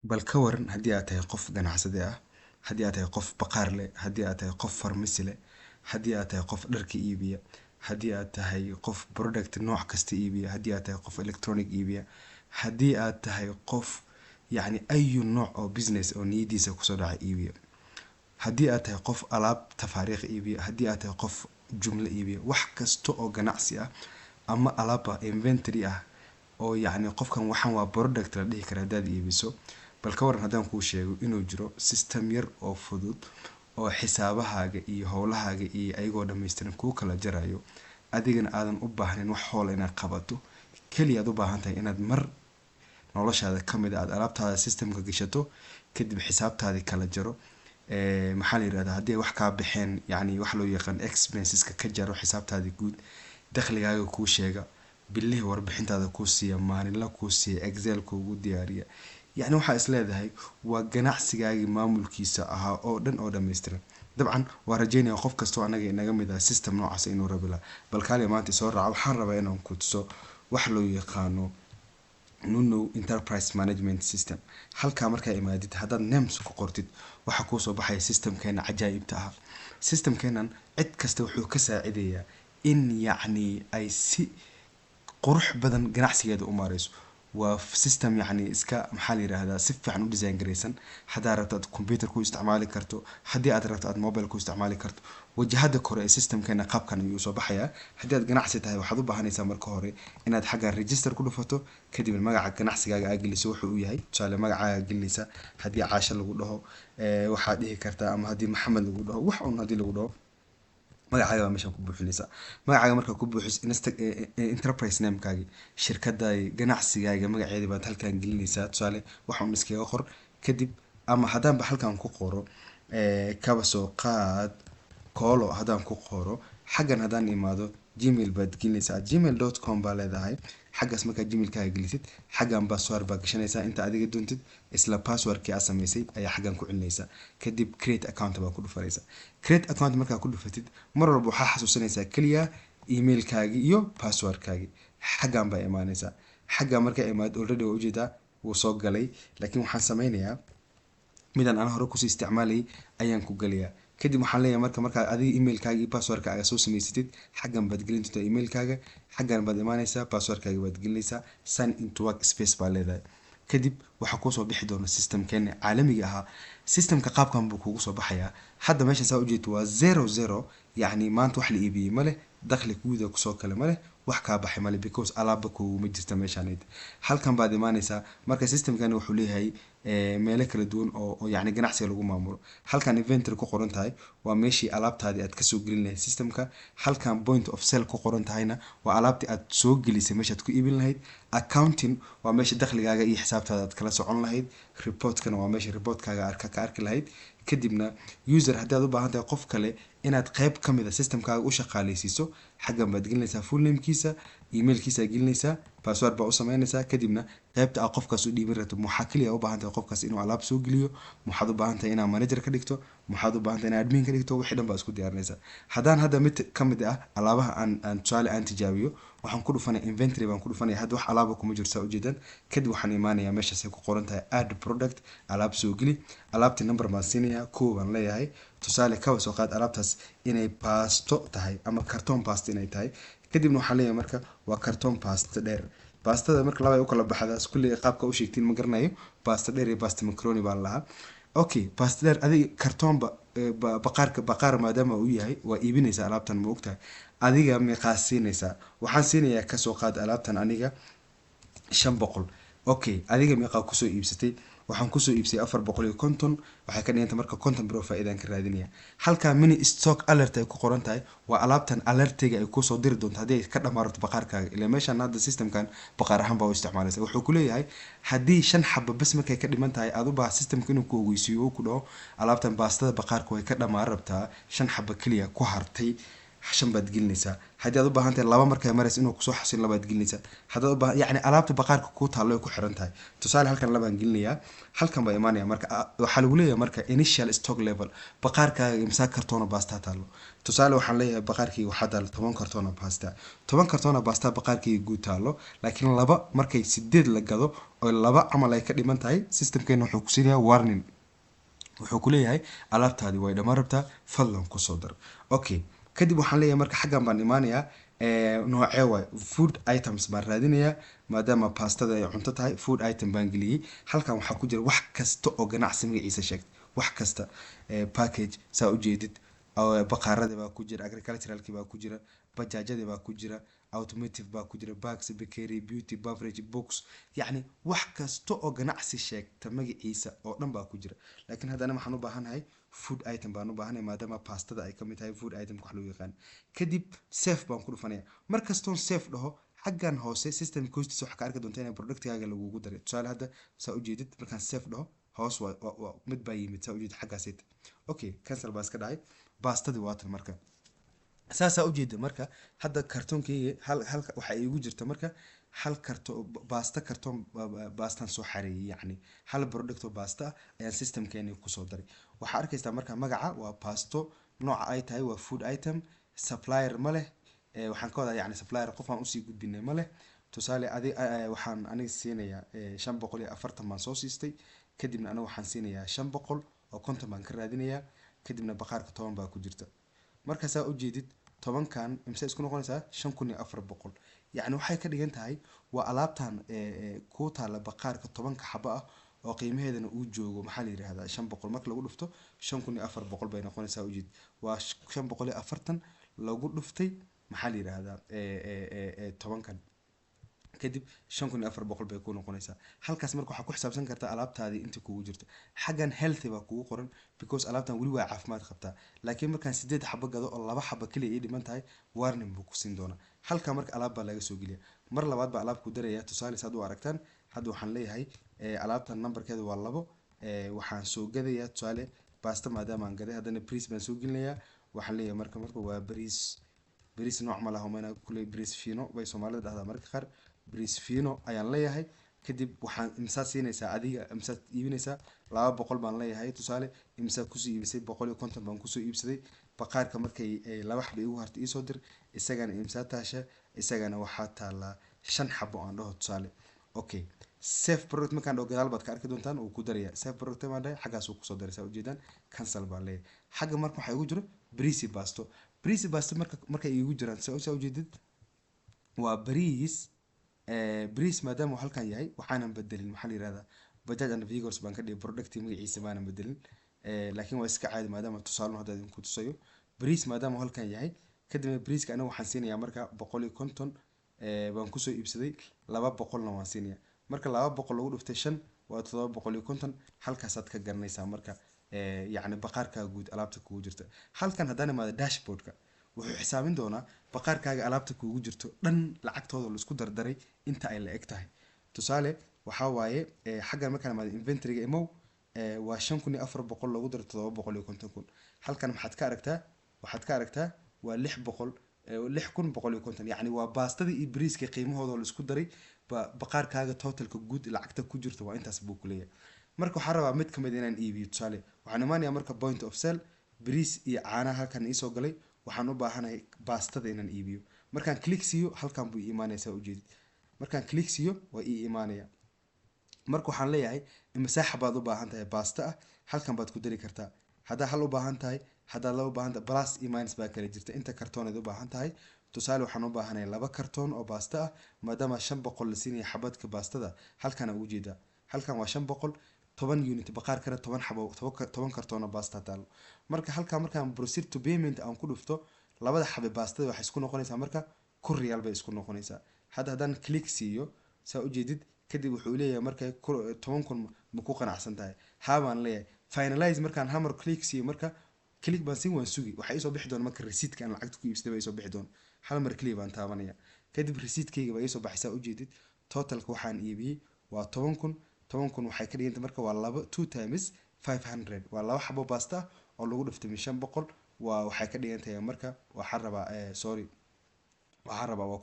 bal ka waran haddii aad tahay qof ganacsade ah, haddii aad tahay qof baqaar leh, haddii aad tahay qof farmasi leh, haddii aad tahay qof dharka iibiya, haddii aad tahay qof product nooc kasta iibiya, haddii aad tahay qof electronic iibiya, haddii aad tahay qof yacni ayu nooc oo business oo niyadiisa kusoo dhaca iibiya, haddii aad tahay qof alaab tafaariikh iibiya, haddii aad tahay qof jumlo iibiya, wax kasta oo ganacsi ah ama alaaba inventory ah oo yacni qofkan waxaan waa product la dhihi kara haddaad iibiso. bal ka waran haddaan kuu sheego inuu jiro system yar oo fudud oo xisaabahaaga iyo howlahaaga iyo ayagoo dhammaystiran kuu kala jarayo, adigana aadan u baahnayn wax howl inaad qabato, keliya aad u baahan tahay inaad mar noloshaada ka mid ah aad alaabtaada systemka gashato, kadib xisaabtaadii kala jaro. maxaa la yirahdaa haddii ay wax kaa baxeen, yacni wax loo yaqaan expenseska ka jaro xisaabtaadii guud, dakhligaaga kuu sheega, bilihii warbixintaada kuu siiya, maalinla kuu siiya, excel kuugu diyaariya. yacni waxaa is leedahay waa ganacsigaagii maamulkiisa ahaa oo dhan oo dhammaystiran. dabcan waa rajeynaya qof kastoo anaga inaga mid ah system noocaas inuu rabi lahaa. bal kaali maanta soo raaca, waxaan rabaa inaan ku tuso wax loo yaqaano Nuno Enterprise Management System. halkaa markaa imaadid haddaad names ku qortid waxa kuu soo baxaya systemkeena cajaa'ibta ah. systemkeenan cid kasta wuxuu ka saacidayaa in yacni ay si qurux badan ganacsigeeda u maareyso. waa system yacni iska maxaa la yiraahdaa si fiican u design gareysan. haddaad rabto aad computer ku isticmaali karto, haddii aad rabto aad mobile ku isticmaali karto. wajahada kore ee systemkeena qaabkan ayuu soo baxayaa. haddii aad ganacsi tahay waxaad u baahanaysaa marka hore inaad xagga register ku dhufato, kadib magaca ganacsigaaga aad geliso wuxuu u yahay. tusaale magacaaga gelinaysa, haddii caasha lagu dhaho waxaad dhihi kartaa, ama haddii maxamed lagu dhaho, wax un haddii lagu dhaho magacaaga baa meeshan ku buuxinaysa. magacaaga markaa ku buuxis enterprise namekaagi, shirkadaadi, ganacsigaaga magaceedii baad halkan gelinaysaa. tusaale waxaan iskaga qor kadib, ama haddaanba halkan ku qoro kaba soo qaad koolo, haddaan ku qoro xaggan haddaan imaado gmail baad gelinaysaa, gmail.com baa leedahay. xaggaas markaa gmailkaaga gelisid, xaggan password baa gashanaysaa inta adiga doontid, isla passwordkii aad samaysay ayaa xaggan ku celinaysaa. kadib create account baa ku dhufanaysaa. create account markaa ku dhufatid, mar walba waxaa xasuusanaysaa keliya emailkaagi iyo passwordkaagi. xaggan baa imaanaysaa. xaggan markaa imaad already waa ujeedaa wuu soo galay, laakiin waxaan sameynayaa midaan aan hore kusii isticmaalayay ayaan ku galayaa. kadib waxaan leeyahay markaa adiga emailkaaga iyo passwordkaaga soo samaysatid, xaggan baad gelin doontaa emailkaaga, xaggan baad imaanaysaa, passwordkaaga baad gelinaysaa, sign into workspace baa leedahay. kadib waxaa kusoo bixi doona systemkeena caalamiga ahaa. systemka qaabkan buu kugu soo baxayaa. hadda meesha saa ujeedo waa 00, yacni maanta wax la iibiyey male, dakhli guuda kusoo kale male, wax kaa baxay male, because alaaba kuuguma jirta meeshaan. halkan baad imaanaysaa. marka systemkani wuxuu leeyahay meelo kala duwan oo yacni ganacsiga lagu maamulo. halkan inventory ku qoran tahay waa meeshii alaabtaadii aad kasoo gelin lahayd systemka. halkan point of sale ku qoran tahayna waa alaabtii aad soo gelisay meeshaad ku iibin lahayd. accounting waa meesha dakhligaaga iyo xisaabtaada aad kala socon lahayd. reportkana waa meesha reportkaaga ka arki lahayd. kadibna user haddii aad u baahan tahay qof kale inaad qayb ka mid a systemkaaga u shaqaaleysiiso, xaggan baad gelinaysaa full namekiisa, emailkiisa gelinaysaa, password baa u sameynaysaa. kadibna qaybta aad qofkaas u dhiibin rabto maxaa kaliya u baahan tahay qofkaas inuu alaab soo geliyo, maxaad u baahan tahay inaad manager ka dhigto, maxaad u baahan tahay inaad admin ka dhigto, wixii dhan baa isku diyaarinaysaa. haddaan hadda mid ka mid ah alaabaha aan tusaale aan tijaabiyo, waxaan ku dhufanaya inventory baan ku dhufanaya. hadda wax alaaba kuma jirto saa ujeedaan. kadib waxaan imaanayaa meeshaasay ku qoran tahay add product, alaab soo geli. alaabtii number baan siinayaa, kow baan leeyahay. tusaale kaba soo qaad alaabtaas inay baasto tahay ama karton baasto inay tahay. kadibna waxaan leeyahay marka waa karton baasto dheer. baastada marka laba ay u kala baxdaa kulli qaabka u sheegtiin ma garanayo. baasto dheer iyo baasto macaroni baan lahaa. okay, baasto dheer adiga kartonba baqaar maadaama uu yahay waa iibinaysaa alaabtan, ma ogtahay adiga meeqaa siinaysaa? waxaan siinayaa kasoo qaad alaabtan aniga 500. okay, adiga meeqaa kusoo iibsatay? waxaan kusoo iibsay 450. waxay ka dhiganta marka 50 biro faa'iidaan ka raadinaya. halka mini stock alert ay ku qoran tahay waa alaabtan alertiga ay kusoo diri doonto haddii ay ka dhamaarto baqaarkaaga. ilaa meeshaan hadda systemkan baqaar ahaan baa u isticmaalaysa. wuxuu ku leeyahay haddii 5 xabo bas markay ka dhiman tahay aad u baahan systemka inuu ku ogeysiiyo oo ku dhaho alaabtan baastada baqaarka way ka dhamaan rabtaa, 5 xabo kaliya ku hartay, shan baad gelinaysaa. haddii aad u baahan tahay laba markay maraysa inuu kusoo xasin labaad gelinaysaa. haddaad u baahan yacni alaabta baqaarka kuu taallo ay ku xiran tahay. tusaale halkan labaan gelinayaa, halkan baa imaanaya marka waxaa lagu leeyahay marka initial stock level baqaarkaaga imsaa kartoona baastaa taallo. tusaale waxaan leeyahay baqaarkii waxaa taalo 10 kartoona baasta. 10 kartoona baasta baqaarkii guud taallo, laakiin laba markay 8 la gado oo laba camal ay ka dhiman tahay, systemkeena wuxuu ku siinayaa warning. wuxuu ku leeyahay alaabtaadi way dhammaan rabtaa, fadlan ku soo dar. okay, kadib waxaan leeyahay marka xaggan baan imaanayaa noocee waay food items baan raadinayaa, maadaama pastada ay cunto tahay food item baan geliyey. halkan waxaa ku jira wax kasta oo ganacsi magaciisa sheegtay, wax kasta package saa ujeedid, baqaaradii baa ku jira, agriculturalkii baa ku jira, bajaajadii baa ku jira, automotive baa ku jira, bags, bakery, beauty, beverage, books, yacni wax kasta oo ganacsi sheegta magaciisa oo dhan baa ku jira. laakiin haddana waxaan u baahanahay food item baan u baahanahay maadaama pastada ay ka mid tahay food item wax loo yaqaan. kadib safe baan ku dhufanaya. markastoon safe dhaho xaggan hoose system hoostiisa waxaa ka arki doonta inay productkaaga lagugu daray. tusaale hadda saa ujeedid markaan safe dhaho hoos waa mid baa yimid saa ujeedid xaggaaseed. okay, cancel baa iska dhacay. baastadii waatan marka saasaa ujeeda. marka hadda kartoonkeyga halka waxaa iigu jirta marka hal karto baasta kartoon baastan soo xareeyay, yacni hal product oo baasta ah ayaan systemkeeni kusoo daray. waxaa arkaysaa marka magaca waa baasto, nooca ay tahay waa food item, supplier ma leh. waxaan ka wadaa yacni supplier qof aan usii gudbinay ma leh. tusaale waxaan aniga siinayaa 540 baan soo siistay, kadibna aniga waxaan siinayaa 500 oo 50 baan ka raadinayaa, kadibna baqaarka 10 baa ku jirta. marka saa ujeedid 10kan imse isku noqonaysaa 5400. yacni waxay ka dhigan tahay waa alaabtan ku taala baqaarka 10ka xabo ah oo qiimaheedana uu joogo maxaa la yiraahdaa 500 marka lagu dhufto 5400 bay noqonaysaa. ujeed waa 540 lagu dhuftay maxaa la yiraahdaa 10kan, kadib 5400 bay ku noqonaysaa. halkaas marka waxaa ku xisaabsan kartaa alaabtaadii inta kugu jirta. xaggan healthy baa kugu qoran because alaabtan weli waa caafimaad qabtaa. laakiin markaan 8 xabo gado oo 2 xabo kaliya ay dhiman tahay, warning buu ku siin doonaa. halka marka alaab baa laga soo geliya. mar labaad baa alaab ku daraya. tusaale saad u aragtaan hadda waxaan leeyahay alaabtan numberkeedu waa 2. waxaan soo gadayaa tusaale basta maadaama aan gaday, haddana bariis baan soo gelinayaa. waxaan leeyahay marka waa bariis nooc ma laha umayna kuley bariis fino bay Soomaalida dhahdaa marka qaar. bariis fino ayaan leeyahay. kadib waxaan imsaa siinaysaa adiga imsaa iibinaysaa 200 baan leeyahay. tusaale imsaa kusoo iibisay 150 baan kusoo iibsaday. baqaarka markay 2 xabo igu hartay isoo dir, isagana imsaa taasha, isagana waxaa taalaa 5 xabo aan dhaho tusaale. okay, safe product markaan dhaho gadaal baad ka arki doontaan uu ku daraya safe product baan dhahay xaggaas uu kusoo daraysaa ujeedaan. cancel baan leeyahay. xagga marka waxaa igu jiro bariis basto. bariis basto markay igu jiraan saa ujeedid waa bariis maadaama uu halkan yahay waxaanan bedelin maxaa la yiraahdaa bajaj and vehicles baan ka dhigay product magaciisa maanan bedelin. laakiin waa iska caadi maadaama tusaale hadda idinku tusayo bariis maadaama uu halkan yahay. kadibna bariiska aniga waxaan siinayaa marka 150 baan kusoo iibsaday, 200 na waan siinayaa. marka 200 lagu dhuftay 5 waa 750. halkaasaad ka garanaysaa marka yacni baqaarka guud alaabta kugu jirta. halkan haddana imaado dashboardka wuxuu xisaabin doonaa baqaarkaaga alaabta kugu jirto dhan lacagtooda la isku dardaray inta ay la eg tahay. tusaale waxaa waaye xaggan markaan imaado inventoryga imow waa 5400 lagu daro 750. halkan waxaad ka aragtaa waa 6150. yacni waa baastadii iyo bariiska qiimahooda la isku daray baqaarkaaga totalka guud lacagta ku jirta waa intaas buu ku leeyahay. marka waxaan rabaa mid kamid inaan iibiyo. tusaale waxaan imaanayaa marka point of sale, bariis iyo caanaha halkan iisoo galay. waxaan u baahanahay baastada inaan iibiyo. markaan click siiyo halkan buu iimaanaysaa ujeedid. markaan click siiyo waa ii iimaanaya. marka waxaan leeyahay imsaaxa baad u baahan tahay baasta ah, halkan baad ku dari kartaa. haddaa hal u baahan tahay, haddaa laba u baahan tahay, plus iyo minus baa kala jirta inta kartooneed u baahan tahay. tusaale waxaan u baahanahay 2 kartoon oo baasta ah maadaama 500 la siinaya xabadka baastada. halkan ugu jeedaa halkan waa 500 10 unit baqaarkana 10 xabo 10 kartoon oo baasta taalo. marka halka markaan proceed to payment aan ku dhufto labada xabo baastada waxay isku noqonaysaa marka kun riyaal bay isku noqonaysaa. haddaan click siiyo saa ujeedid kadib wuxuu leeyahay marka 10,000 ma ku qanacsan tahay. baan leeyahay finalize. markaan hammer click siiyo marka click baan siin waan sugi waxay soo bixi doona marka receipt kan lacagta ku iibsaday bay soo bixi doona. hal mar click baan taabanaya kadib receipt-kayga bay soo baxaysaa ujeedid. totalka waxaan iibiyay waa 10,000. 10,000 waxay ka dhiganta marka waa 2 times 500 waa 2 xabo baasta oo lagu dhiftay 500 waxay ka dhigan tahay marka waxaan rabaa sorry waxaan rabaa waa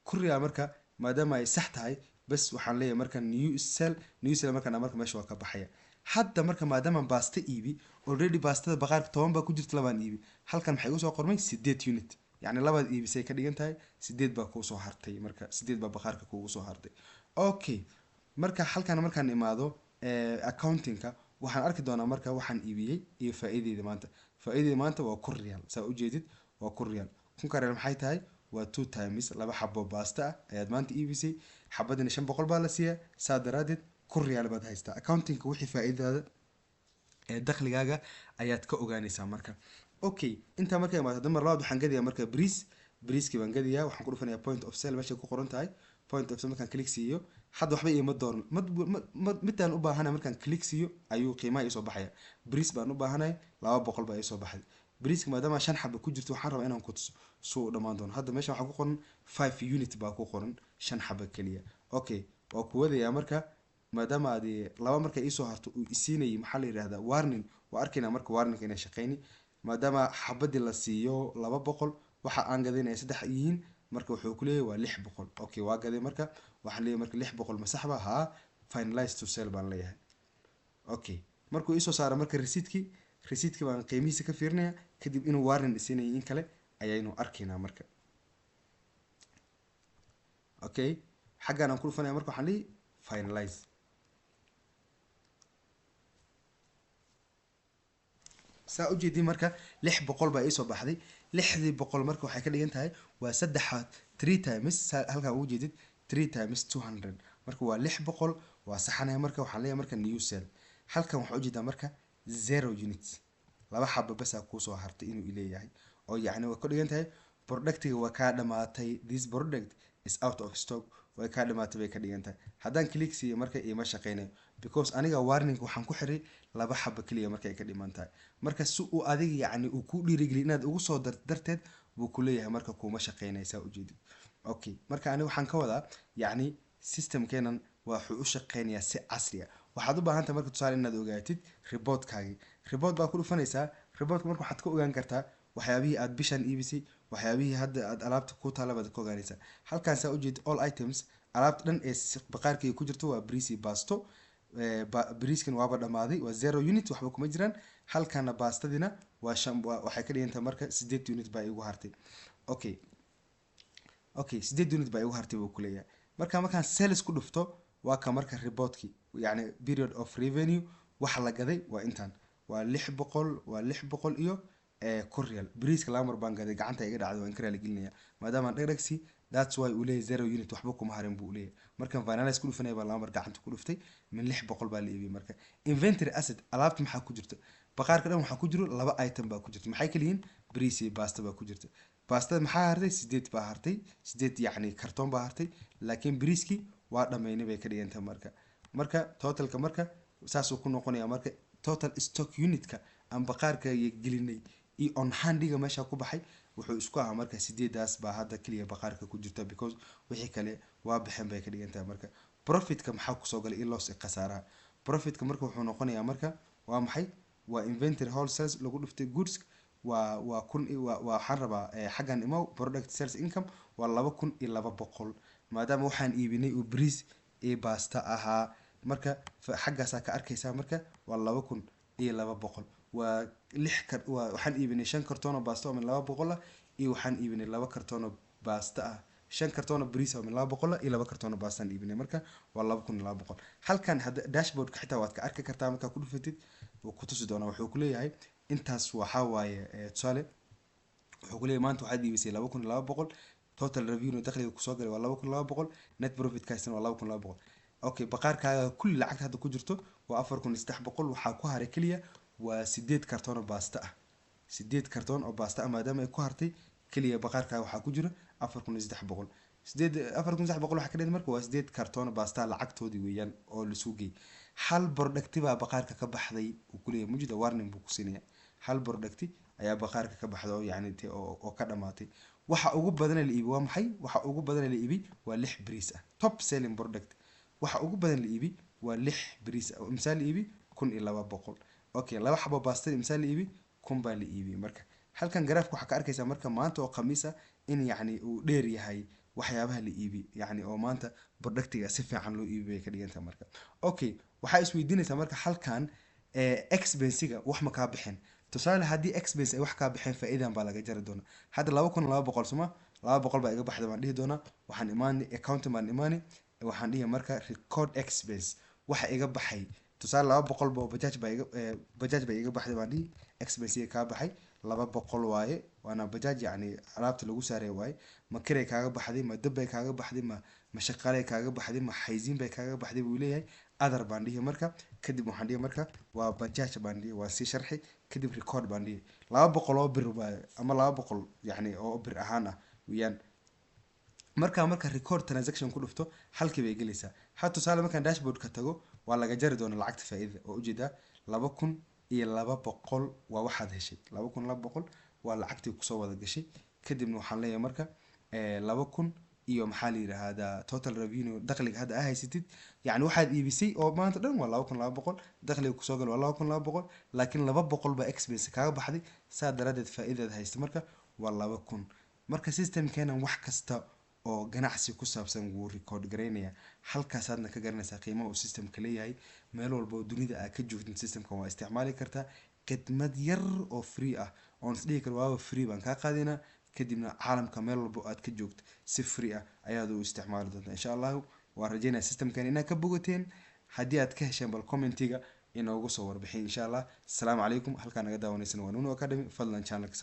ku real marka maadaama ay sax tahay bas waxaan leeyahay marka new cell marka meesha waa ka baxaya hadda marka maadaama baasta iibi already baastada baqaarka 10 baa ku jirta labaan iibi halkan maxay usoo qormay 8 unit yani labaad iibisay ka dhigan tahay 8 baa ku soo hartay marka 8 baa baqaarka kugu soo hartay okay marka halkan markaan imaado accountingka waxaan arki doonaa marka waxaan iibiyay iyo faa'iidada maanta waa ku real saa u jeedid waa ku real kun ka real maxay tahay waa 2 times laba xabo baasta ah ayaad maanta iibisay xabadina 500 baa la siiyaa saa daraadeed ku real baad haystaa accountingka wixii faa'iidada dakhligaaga ayaad ka ogaanaysaa marka okay inta marka imaado damar labaad waxaan gadiyaa marka briiski baan gadiyaa waxaan ku dhufanayaa point of sale meesha ku qoran tahay point of sale markaan click siiyo hadda waxba iima dooran midaan u baahanahay markaan click siiyo ayuu qiimaha ii soo baxaya briis baan u baahanahay 200 baa ii soo baxay briiska maadaama 5 xabo ku jirto waxaan rabaa inaan ku tuso soo dhamaan doono hadda meesha waxaa ku qoran 5 unit baa ku qoran 5 xabo kaliya okay waa ku wadayaa marka maadaama aad laba marka ii soo harto uu isiinay maxaa la yiraahdaa warning waa arkaynaa marka warning inay shaqeyni maadaama xabadii la siiyo 200 waxa aan gadinay 3 yihiin marka wuxuu ku leeyahay waa 600 okay waa gaday marka waxaan leeyahay marka 600 ma saxba ha finalize to sell baan leeyahay okay markuu ii soo saaro marka receipt baan qiimihiisa ka fiirinayaa kadib inuu warning isiinay in kale ayaynu arkaynaa marka okay xaggan aan ku dhufanaya marka waxaan leeyahay finalize saa u jeedin marka 600 baa ii soo baxday 600 marka waxay ka dhigan tahay waa 3 times halka ugu jeedid 3 times 200 marka waa 600 waa saxanaya marka waxaan leeyahay marka new cell halkan waxa u jeedaa marka 0 units laba xabo bas ku soo hartay inuu leeyahay oo yacni way ka dhigan tahay productiga waa ka dhamaatay this product is out of stock way ka dhamaatay bay ka dhigan tahay haddaan click siiyo marka iima shaqeynayo because aniga warning waxaan ku xiray laba xabo kaliya marka ay ka dhiman tahay marka si uu adiga yacni uu ku dhiirigeliyo inaad ugu soo darteed buu ku leeyahay marka kuma shaqeynaysaa ujeedid okay marka aniga waxaan ka wadaa yacni systemkeenan wuxuu u shaqeynayaa si casri ah waxaad u baahan tahay marka tusaale inaad ogaatid report baa ku dhufanaysaa reportka marka waxaad ka ogaan kartaa waxyaabihii aad bishan iibisay waxyaabihii hadda aad alaabta ku taalabaad ka ogaanaysaa halkaan saa u jeedid all items alaabta dhan ee baqaarkayga ku jirto waa briisi basto briiskan waaba dhamaaday waa 0 unit waxba kuma jiraan halkaana baastadina waa waxay ka dhigan tahay marka 8 unit baa igu hartay okay 8 unit baa igu hartay buu ku leeyahay markaan sales ku dhufto waa ka marka reportki yani period of revenue waxa la gaday waa intaan waa 600 iyo ku real briiska lamar baan gaday gacanta iga dhacday waan kara la gelinaya maadaama dhagdhagsi that's why uu leeyahay 0 unit waxba kuma harin buu leeyahay markaan finalize ku dhufanay baa lamar gacanta ku dhuftay min 600 baa la iibiyay marka inventory asset alaabta maxaa ku jirta baqaarka dhan waxaa ku jiro laba item baa ku jirta maxay kala yihiin briis iyo pasta baa ku jirta pastada maxaa hartay 8 baa hartay 8 yacni kartoon baa hartay laakiin briiski waa dhameynay bay ka dhigan tahay marka totalka marka saas uu ku noqonaya marka total stock unitka aan baqaarka gelinay iyo on handiga meesha ku baxay wuxuu isku ahaa marka 8daas baa hadda kaliya baqaarka ku jirta because wixii kale waa bixin bay ka dhigan tahay marka profitka maxaa ku soo galay loss khasaaraha profitka marka wuxuu noqonayaa marka waa maxay waa inventory wholesale lagu dhuftay goods waxaan rabaa xaggan imo product sales income waa 2200 maadaama waxaan iibinay uu briis ee pasta ahaa marka xaggaas ka arkaysaa marka waa 2200 waa waxaan iibinay 5 kartoon oo pasta oo min 200 ah iyo waxaan iibinay 2 kartoon oo pasta ah 5 kartoon oo briis oo min 200 iyo 2 kartoon oo pasta aan iibinay marka waa 2200 halkan hadda dashboard ka xitaa waad ka arki kartaa marka ku dhufatid oo ku tusi doona wuxuu ku leeyahay intaas waxa waaye tusaale wuxuu ku leeyahay maanta waxaad iibisay 2200 total revenue dakhliga ku soo galay waa 2200 net profit kaasina waa 2200 okay baqaarkaaga kulli lacagta hadda ku jirto waa 4300 waxaa ku haray kaliya waa 8 kartoon oo pasta ah 8 kartoon oo pasta ah maadaama ay ku hartay kaliya baqaarkaaga waxaa ku jira 4300 4300 waxa ka dhigay marka waa 8 kartoon oo pasta lacagtoodii weeyaan oo la suugay hal product baa baqaarka ka baxday uu ku leeyahay mujida warning buu ku siinaya hal product ayaa baqaarka ka baxday oo yacni oo ka dhamaatay waxa ugu badan la iibi waa maxay waxa ugu badan la iibi waa 6 briis ah top selling product waxa ugu badan la iibi waa 6 briis ah misaal iibi 1200 okay laba xabo pasta misaal iibi 1000 baa la iibi marka halkan garaafka waxaa ka arkaysaa marka maanta oo khamiis ah in yacni uu dheer yahay waxyaabaha la iibiyo yacni oo maanta productiga si fiican loo iibiyo bay ka dhigantahay marka. Okay, waxaa isweydiinaysaa marka halkan expensiga wax ma kaa bixin. tusaale haddii expense ay wax kaa bixeen faa'iidan baa laga jari doonaa. hadda 2200 soma 200 baa iga baxda baan dhihi doonaa. waxaan imaani accounting baan imaani waxaan dhihi marka record expense waxa iga baxay. tusaale 200 baa bajaaj baa iga baxday baan dhihi expense ka baxay 200 waaye waana bajaaj yacni alaabta lagu saaray waaye. ma kiray kaaga baxday, ma dab bay kaaga baxday, ma shaqaalay kaaga baxday, ma xaysiin bay kaaga baxday buu leeyahay. other baan dhihi marka kadib waxaan dhihi marka waa bajaaj baan dhihi waa sii sharxi kadib record baan dhihi 200 oo bir ama 200 yacni oo bir ahaan ah weeyaan. marka record transaction ku dhufto halkii bay gelaysaa. ha tusaale markaan dashboard ka tago waa laga jari doonaa lacagta faa'iidada oo ujeedaa 2200 waa waxaad heshay 2200 waa lacagtii kusoo wada gashay. kadibna waxaan leeyahay marka 2000 iyo maxaa la yiraahdaa total revenue dakhliga hadda haysatid yacni waxaad iibisay oo maanta dhan waa 2200 dakhliga kusoo gal waa 2200 laakiin 200 baa expense kaaga baxday saa daradeed faa'iidada haysta marka waa 2000. marka systemkeena wax kasta oo ganacsi ku saabsan wuu record gareynaya. halkaas aadna ka garanaysaa qiimaha uu systemka leeyahay. meel walba oo dunida aad ka joogtin systemkan waa isticmaali kartaa khidmad yar oo free ah oon isdhihi karo waaba free baan kaa qaadinaa. kadibna caalamka meel walba aad ka joogto si free ah ayaad u isticmaali doontaa insha allahu. waan rajeynaya systemkan inaad ka bogateen. haddii aad ka hesheen bal commentiga inoogu soo warbixin insha allah. asalaamu calaykum. halkaa naga daawanaysan waa Nuno Academy. fadlan channelka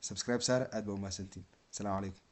subscribe saar aad baa u mahadsantiin. asalaamu calaykum.